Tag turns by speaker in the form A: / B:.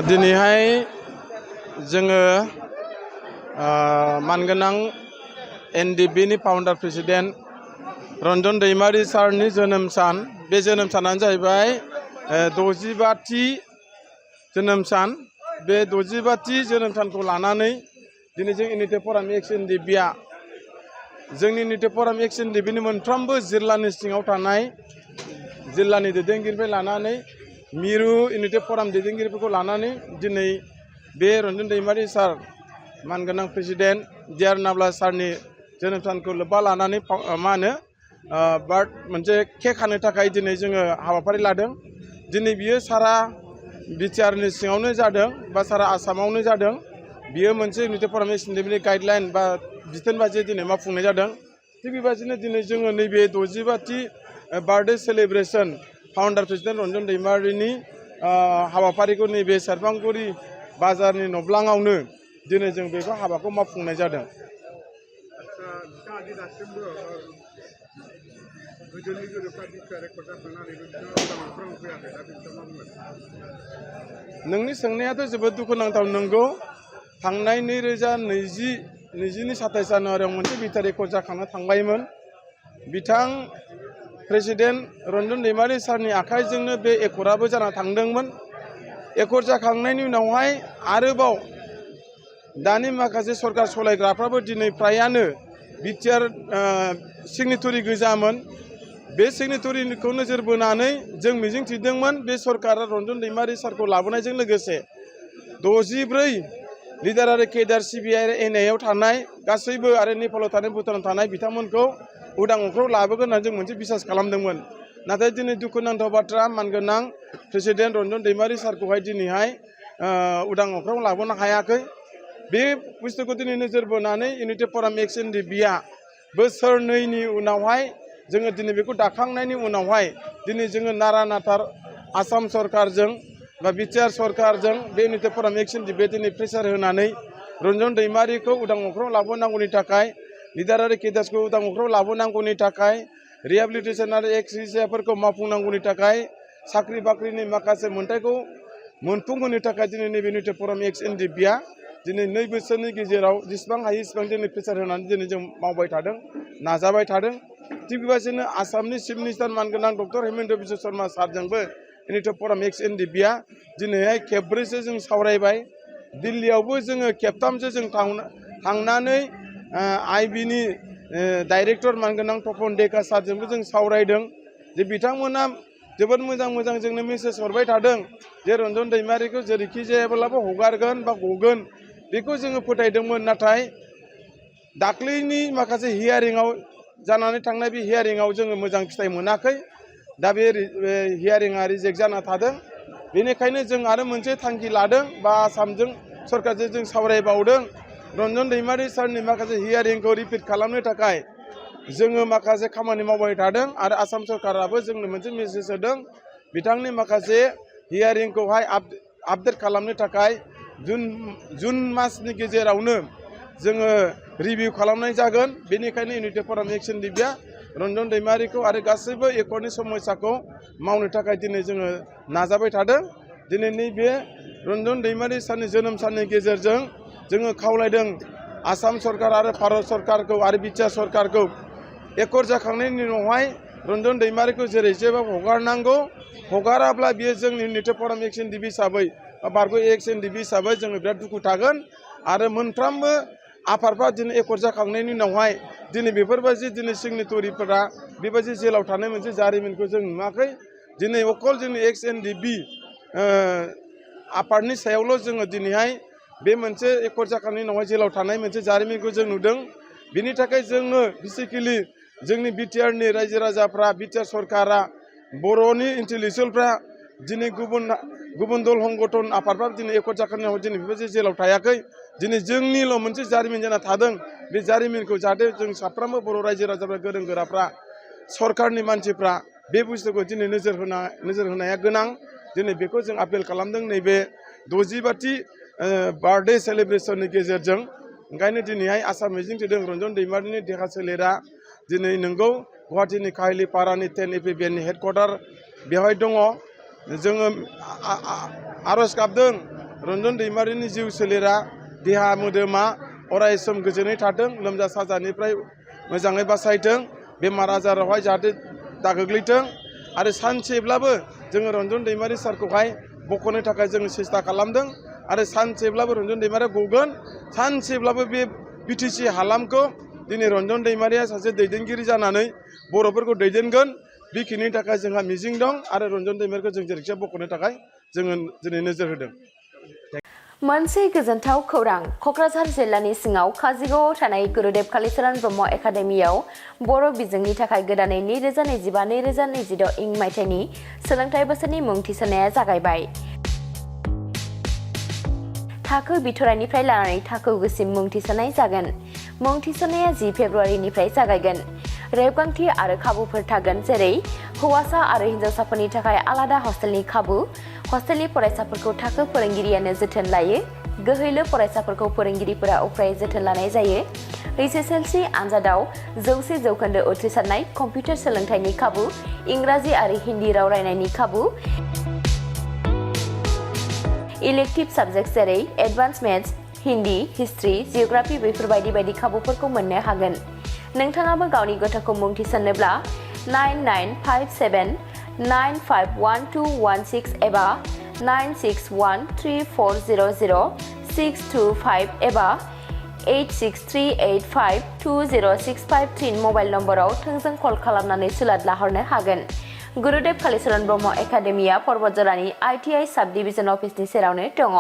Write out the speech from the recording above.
A: दिनैहाय जोङो मानगोनां एनडिबि नि फाउन्डार प्रेसिडेन्ट रन्जन दैमारि सारनि जोनोम सान। बे जोनोम सानानो जाहैबाय 65थि जोनोम सान। बे 65थि जोनोम सानखौ लानानै दिनै जों इउनिटि फराम एक्स एनडिबिआ जोंनि इउनिटि फराम एक्स एनडिबिनि मोनफ्रोमबो जिल्लानि सिङाव थानाय जिल्लानि दैदेनगिरिनिफ्राय लानानै मिरु इउनिटि फराम दैदेनगिरिफोरखौ लानानै दिनै बे रन्जन दैमारि सार मानगोनां प्रेसिडेन्ट डिआर नाब्ला सारनि जोनोम सानखौ लोब्बा लानानै बार्थ मोनसे केक हानो थाखाय दिनै जोङो हाबाफारि लादों। दिनै बियो सारा बिटिआरनि सिङावनो जादों बा सारा आसामावनो जादों। बियो मोनसे इउनिटि फराम एक्स एनडिबिनि गाइडलाइन बा बिथोन बायदियै दिनै मावफुंनाय जादों। थिग बेबायदिनो दिनै जोङो नैबे 65थि बार्थडे सेलिब्रेसन फाउन्डार प्रेसिडेन्ट रन्जन दैमारिनि हाबाफारिखौ नैबे सेरफांगुरि बाजारनि नब्लाङावनो दिनै जों बेखौ हाबाखौ मावफुंनाय जादों। नोंनि सोंनायाथ' जोबोद दुखुनांथाव। नंगौ, थांनाय 2020नि 27 जानुवारियाव मोनसे बिथा रेकर्ड जाखांना थांबायमोन। बिथां प्रेसिडेन्ट रन्जन दैमारि सारनि आखाइजोंनो बे एकर्डआबो जाना थांदोंमोन। एकर्ड जाखांनायनि उनावहाय आरोबाव दानि माखासे सरकार सलायग्राफ्राबो दिनै फ्रायानो बिटिआर सिगनेटरि गोजामोन। बे सिगनेटरिखौ नोजोर बोनानै जों मिजिंथिदोंमोन बे सरकारा रन्जन दैमारि सारखौ लाबोनायजों लोगोसे 64 लिडार आरो केडार सिबिआइ एनआइआव थानाय गासैबो आरो नेपालाव थानाय भुटानाव थानाय बिथांमोनखौ उदां अख्राङाव लाबोगोन होननानै जों मोनसे बिसास खालामदोंमोन। नाथाय दिनै दुखुनांथाव बाथ्रा, मानगोनां प्रेसिडेन्ट रन्जन दैमारि सारखौहाय दिनैहाय उदां अख्राङाव लाबोनो हायाखै। बे बुस्थुखौ दिनै नोजोर बोनानै इउनिटि फराम एक्स एनडिबिआ बोसोरनैनि उनावहाय जोङो दिनै बेखौ दाखांनायनि उनावहाय दिनै जोङो नारा नाथार आसाम सरकारजों बा बिटिआर सरकारजों बे इउनिटि फराम एक्स एनडिबिआ दिनै प्रेसार होनानै रन्जन दैमारिखौ उदां अख्राङाव लाबोनांगौनि थाखाय, लिडार आरो केडार्सखौ उदां अख्राङाव लाबोनांगौनि थाखाय, रिहेबिलिटेसन आरो एक्सग्रेसियाफोरखौ मावफुंनांगौनि थाखाय, साख्रि बाख्रिनि माखासे मोन्थायखौ मोनफुंहोनो थाखाय दिनै नैबे इउनिटि फराम एक्स एनडिबिआ दिनै 2 बोसोरनि गेजेराव जेसेबां हायो एसेबां दिनै प्रेसार होनानै दिनै जों मावबाय थादों, नाजाबाय थादों। थिग बेबायदिनो आसामनि चिफ मिनिस्टार मानगोनां डक्टर हेमेन्त बिश्व शर्मा सारजोंबो इउनिटि फराम एक्स एनडिबिआ दिनैहाय खेबब्रैसो जों सावरायबाय। दिल्लीयावबो जोङो खेबथामसो जों थांनानै आइबिनि डाइरेक्टर मानगोनां तपन डेका सारजोंबो जों सावरायदों जे बिथांमोना जोबोद मोजां जोंनो मेसेज हरबाय थादों जे रन्जन दैमारिखौ जेरैखि जायाब्लाबो हगारगोन बा गगोन बेखौ जोङो फोथायदोंमोन। नाथाय दाख्लैनि माखासे हियारिंआव जानानै थांनाय बे हियारिंआव जोङो मोजां फिथाइ मोनाखै। दा बे हियारिंआ रिजेक्ट जाना थादों। बेनिखायनो जों आरो मोनसे थांखि लादों बा आसामजों सरकारजों जों सावरायबावदों रन्जन दैमारि सारनि माखासे हियारिंखौ रिपिट खालामनो थाखाय जोङो माखासे खामानि मावबाय थादों आरो आसाम सरकाराबो जोंनो मोनसे मेसेज होदों बिथांनि माखासे हियारिंखौहाय आपडेट खालामनो थाखाय जुन मासनि गेजेरावनो जोङो रिभिउ खालामनाय जागोन। बेनिखायनो इउनिटि फराम एक्स एनडिबिआ रन्जन दैमारिखौ आरो गासैबो एकर्डनि समयसाखौ मावनो थाखाय दिनै जोङो नाजाबाय थादों। दिनै नैबे रन्जन दैमारि सारनि जोनोम साननि गेजेरजों जोङो खावलायदों आसाम सरकार आरो भारत सरकारखौ आरो बिटिआर सरकारखौ एकर्ड जाखांनायनि उनावहाय रन्जन दैमारिखौ जेरैबाबो हगारनांगौ। हगाराब्ला बियो जोंनि इउनिटि फराम एक्स एनडिबि हिसाबै बा बारग' एक्स एनडिबि हिसाबै जोङो बिराद दुखु थागोन। आरो मोनफ्रोमबो आफादफ्रा दिनै एकर्ड जाखांनायनि उनावहाय दिनै बेफोरबायदि दिनै सिगनेटरिफोरा बेबायदि जेलाव थानाय मोनसे जारिमिनखौ जों नुवाखै। दिनै अकल जोंनि एक्स एनडिबि आफादनि सायावल' जोङो दिनैहाय बे मोनसे एकर्ड जाखांनायनि उनावहाय जेलाव थानाय मोनसे जारिमिनखौ जों नुदों। बिनि थाखाय जोङो बेसिकेलि जोंनि बिटिआरनि रायजो राजाफ्रा, बिटिआर सरकारा, बर'नि इन्टेलेक्सुयेलफ्रा दिनै गुबुन दल संगठन आफादफ्रा दिनै एकर्ड जाखांनायनि उनाव दिनै बेबायदि जेलाव थायाखै। दिनै जोंनिल' मोनसे जारिमिन जाना थादों। बे जारिमिनखौ जाहाथे जों साफ्रोमबो बर' रायजो राजाफ्रा, गोरों गोराफ्रा, सरकारनि मानसिफ्रा बे बुस्थुखौ दिनै नोजोर होनाया गोनां। दिनै बेखौ जों आपिल खालामदों नैबे 65थि बार्थडे सेलिब्रेसननि गेजेरजों। ओंखायनो दिनैहाय आसा मिजिंथिदों रन्जन दैमारिनि देहा सोलेरा दिनै नोंगौ गुवाहाटीनि काहिलिपारानि 10 एपिबिएननि हेडक्वार्टार बेवहाय दङ। जोङो आर'ज गाबदों रन्जन दैमारिनि जिउ सोलेरा देहा मोदोमा अरायसम गोजोनै थाथों लोमजा साजानिफ्राय मोजाङै बासायथों बेमार आजारावहाय जाहाथे दागोग्लैथों आरो सानसेब्लाबो जोङो रन्जन दैमारि सारखौहाय बख'नो थाखाय जोङो सेस्था खालामदों आरो सानसेब्लाबो रन्जन दैमारिया गगोन सानसेब्लाबो बे बिटिसि हालामखौ दिनै रन्जन दैमारिया सासे दैदेनगिरि जानानै बर'फोरखौ दैदेनगोन बेखिनि थाखाय जोंहा मिजिं दं आरो रन्जन दैमारिखौ जों जेरैखिजाया बख'नो थाखाय जोङो दिनै नोजोर होदों।
B: मोनसे गोजोनथाव खौरां क'क्राझार जिल्लानि सिङाव काजिगावआव थानाय गुरुदेव कालिचरण ब्रह्म एकाडेमियाव बर' बिजोंनि थाखाय गोदानै 2025-2026 इं मायथाइनि सोलोंथाइ बोसोरनि मुं थिसननाया जागायबाय। थाखो बिथराइनिफ्राय लानानै थाखो गुसिम मुं थिसननाय जागोन। मुं थिसननाया 10 फेब्रुआरिनिफ्राय जागायगोन। रेबगान्थि आरो खाबुफोर थागोन जेरै हौवासा आरो हिन्जावसाफोरनि थाखाय आलादा हस्टेलनि खाबु, हस्टेलनि फरायसाफोरखौ थाखो फोरोंगिरियानो जोथोन लायो, गोहैलो फरायसाफोरखौ फोरोंगिरिफोरा उफ्रायै जोथोन लानाय जायो, HSLC आनजादाव 100% उथ्रिसारनाय, कम्पिउटार सोलोंथाइनि खाबु, इंराजि आरो हिन्दी राव रायनायनि खाबु, इलेक्टिभ साबजेक्ट जेरै advance maths, Hindi, history, geography बेफोरबायदि बायदि खाबुफोरखौ मोननो हागोन। नोंथाङाबो गावनि गथ'खौ मुं थिसननोब्ला 9957951216 एबा 9613400625 एबा 8638520653 मबाइल नम्बराव थोंजों कल खालामनानै सुलाद लाहरनो हागोन। गुरुदेव कालिचरण ब्रह्म एकाडेमिया पर्बतजरानि ITI साब डिभिजन अफिसनि सेरावनो दङ।